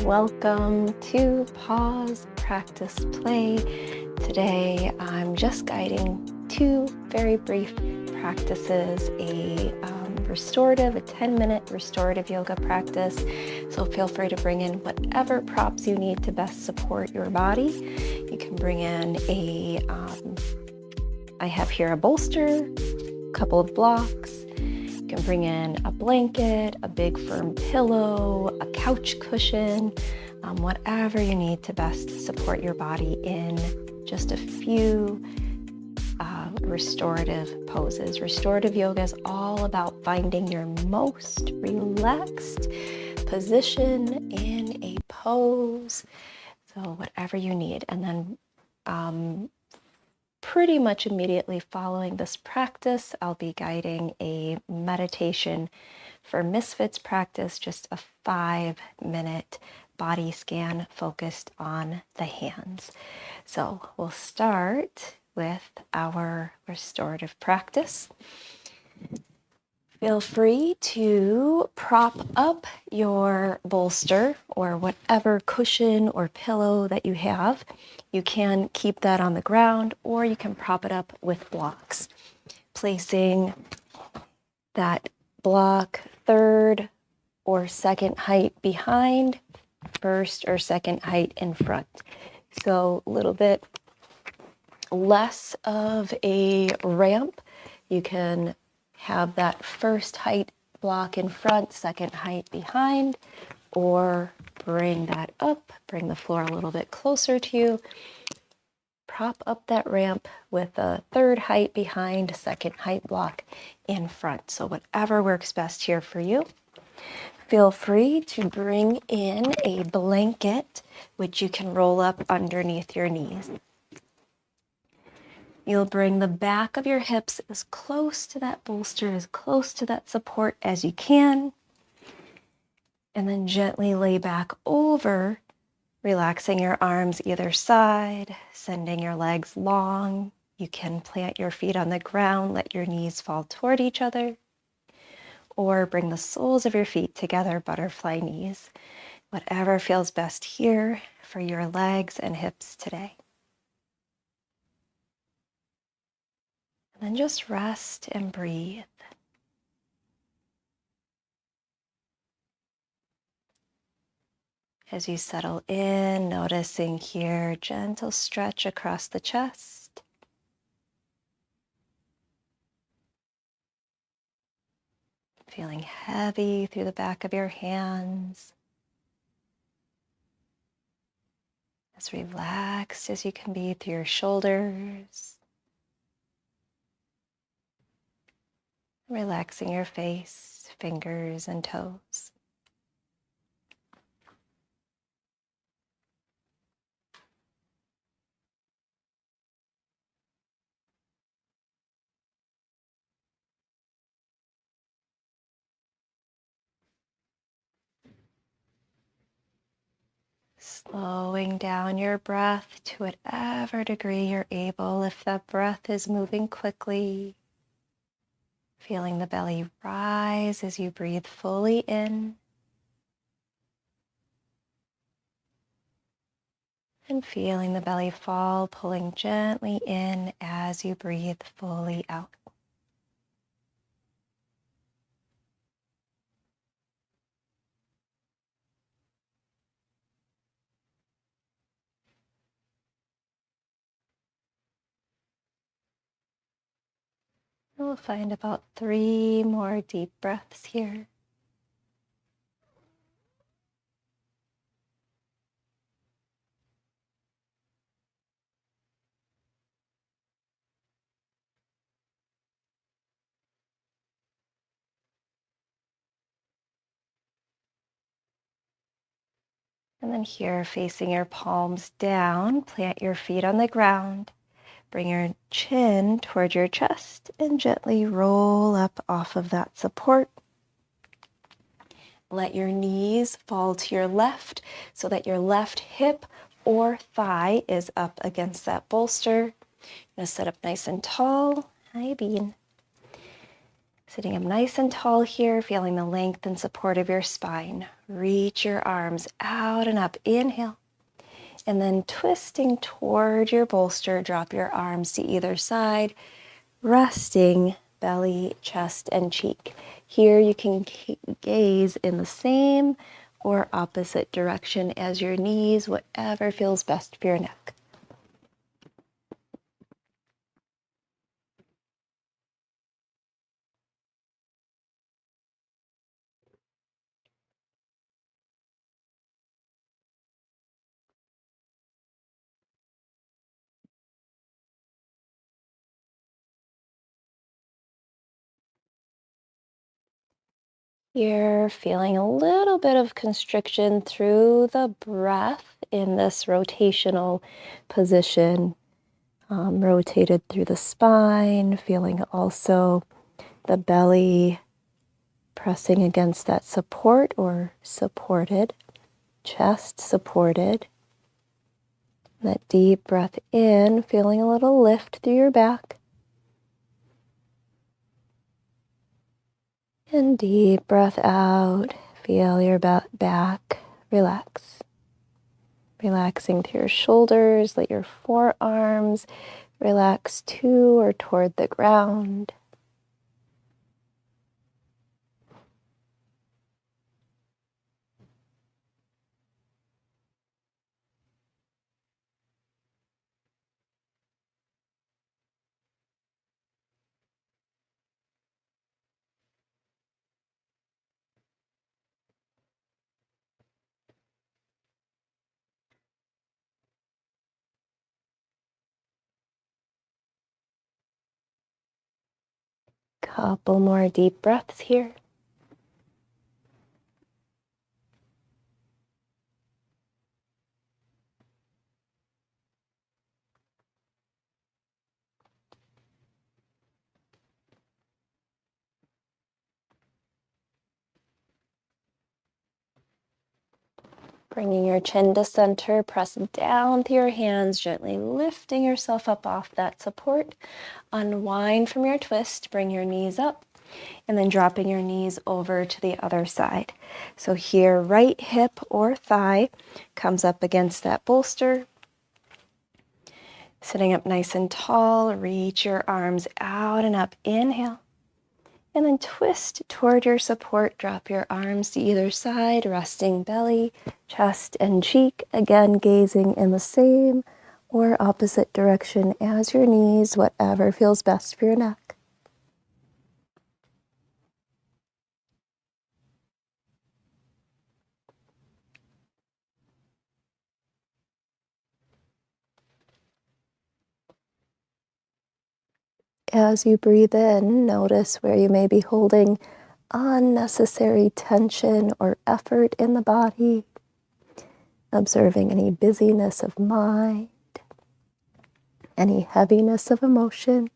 Welcome to Pause, Practice, Play. Today I'm just guiding two very brief practices, a restorative, a 10-minute restorative yoga practice. So feel free to bring in whatever props you need to best support your body. You can bring in I have here a bolster, a couple of blocks. You can bring in a blanket, a big firm pillow, a couch cushion, whatever you need to best support your body in just a few restorative poses. Restorative yoga is all about finding your most relaxed position in a pose. So whatever you need. And then pretty much immediately following this practice, I'll be guiding a meditation for Misfits practice, just a 5-minute body scan focused on the hands. So we'll start with our restorative practice. Feel free to prop up your bolster or whatever cushion or pillow that you have. You can keep that on the ground or you can prop it up with blocks, placing that block third or second height behind, first or second height in front. So a little bit less of a ramp. You can have that first height block in front, second height behind, or bring that up, bring the floor a little bit closer to you. Prop up that ramp with a third height behind, second height block in front. So whatever works best here for you. Feel free to bring in a blanket, which you can roll up underneath your knees. You'll bring the back of your hips as close to that bolster, as close to that support as you can. And then gently lay back over, relaxing your arms either side, sending your legs long. You can plant your feet on the ground, let your knees fall toward each other, or bring the soles of your feet together, butterfly knees. Whatever feels best here for your legs and hips today. And then just rest and breathe. As you settle in, noticing here, gentle stretch across the chest. Feeling heavy through the back of your hands. As relaxed as you can be through your shoulders. Relaxing your face, fingers, and toes. Slowing down your breath to whatever degree you're able. If that breath is moving quickly, feeling the belly rise as you breathe fully in. And feeling the belly fall, pulling gently in as you breathe fully out. We'll find about 3 more deep breaths here. And then here, facing your palms down, plant your feet on the ground. Bring your chin toward your chest and gently roll up off of that support. Let your knees fall to your left so that your left hip or thigh is up against that bolster. You're going to sit up nice and tall. Hi, Bean. Sitting up nice and tall here, feeling the length and support of your spine. Reach your arms out and up. Inhale. And then twisting toward your bolster, drop your arms to either side, resting belly, chest, and cheek. Here you can gaze in the same or opposite direction as your knees, whatever feels best for your neck. You're feeling a little bit of constriction through the breath in this rotational position, rotated through the spine, feeling also the belly pressing against that support or supported, chest supported. That deep breath in, feeling a little lift through your back. And deep breath out, feel your back relax. Relaxing through your shoulders, let your forearms relax to or toward the ground. Couple more deep breaths here. Bringing your chin to center, press down through your hands, gently lifting yourself up off that support. Unwind from your twist, bring your knees up, and then dropping your knees over to the other side. So here, right hip or thigh comes up against that bolster. Sitting up nice and tall, reach your arms out and up. Inhale. And then twist toward your support. Drop your arms to either side, resting belly, chest, and cheek. Again, gazing in the same or opposite direction as your knees, whatever feels best for your neck. As you breathe in, notice where you may be holding unnecessary tension or effort in the body, observing any busyness of mind, any heaviness of emotion.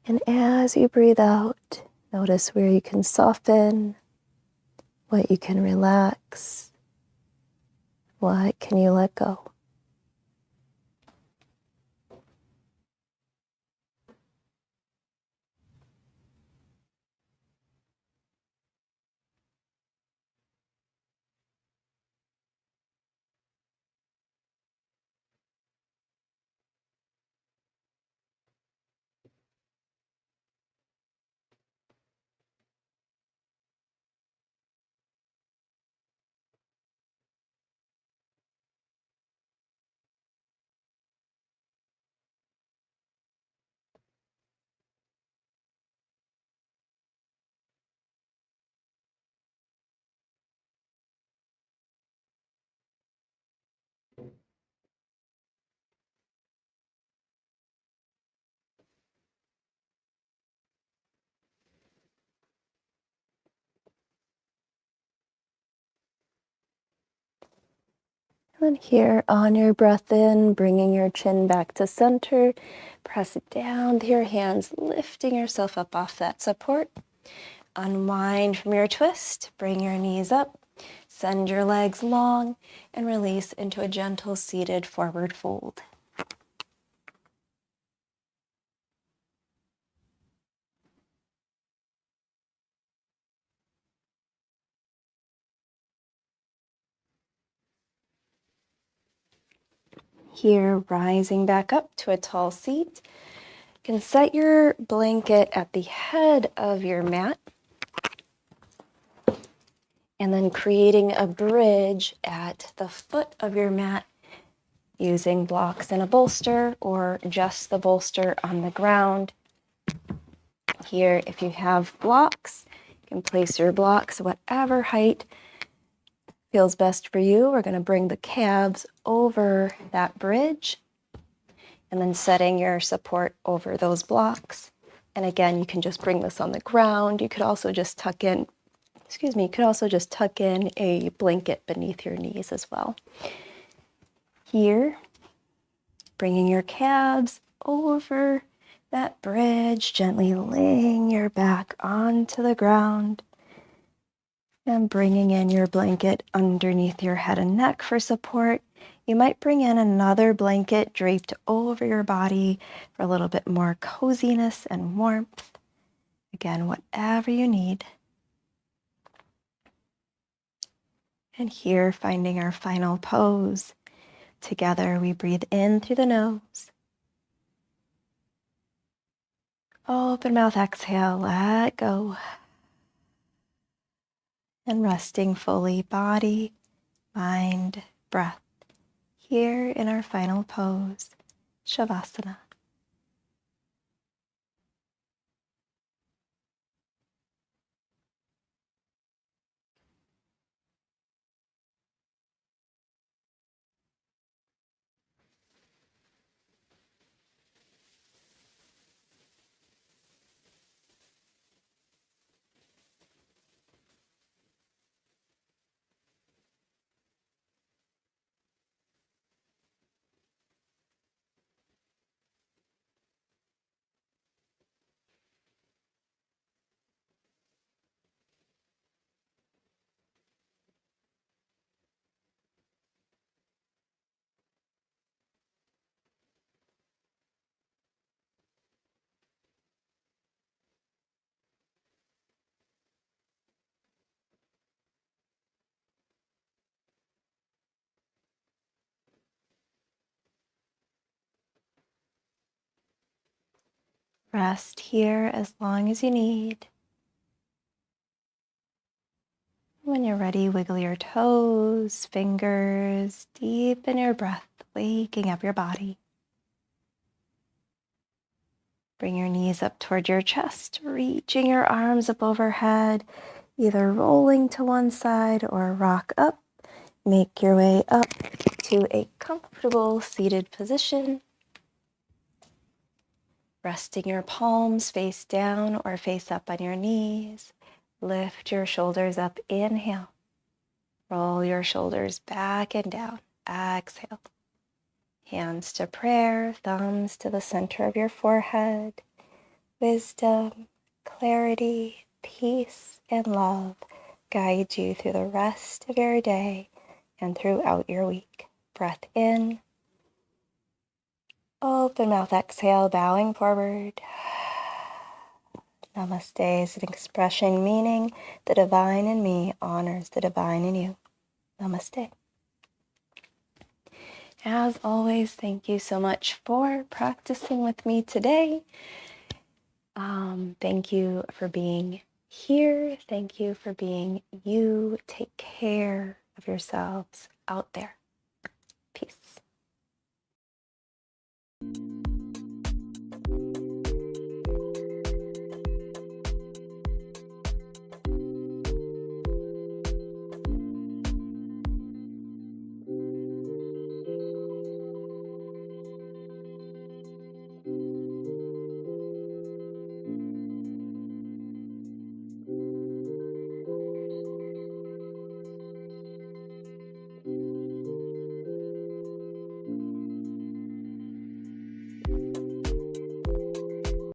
And as you breathe out, notice where you can soften, what you can relax, what can you let go. And here on your breath in, bringing your chin back to center, press it down with your hands, lifting yourself up off that support. Unwind from your twist, bring your knees up, send your legs long, and release into a gentle seated forward fold. Here, rising back up to a tall seat. You can set your blanket at the head of your mat and then creating a bridge at the foot of your mat using blocks and a bolster or just the bolster on the ground. Here, if you have blocks, you can place your blocks whatever height feels best for you. We're going to bring the calves over that bridge and then setting your support over those blocks. And again, you can just bring this on the ground. You could also just tuck in, you could also just tuck in a blanket beneath your knees as well. Here, bringing your calves over that bridge, gently laying your back onto the ground and bringing in your blanket underneath your head and neck for support. You might bring in another blanket draped over your body for a little bit more coziness and warmth. Again, whatever you need. And here, finding our final pose. Together, we breathe in through the nose. Open mouth, exhale, let go. And resting fully, body, mind, breath. Here in our final pose, Shavasana. Rest here as long as you need. When you're ready, wiggle your toes, fingers, deepen your breath, waking up your body. Bring your knees up toward your chest, reaching your arms up overhead, either rolling to one side or rock up. Make your way up to a comfortable seated position. Resting your palms face down or face up on your knees. Lift your shoulders up, inhale. Roll your shoulders back and down, exhale. Hands to prayer, thumbs to the center of your forehead. Wisdom, clarity, peace, and love guide you through the rest of your day and throughout your week. Breath in. Open mouth, exhale, bowing forward. Namaste is an expression meaning the divine in me honors the divine in you. Namaste. As always, thank you so much for practicing with me today. Thank you for being here. Thank you for being you. Take care of yourselves out there. Peace.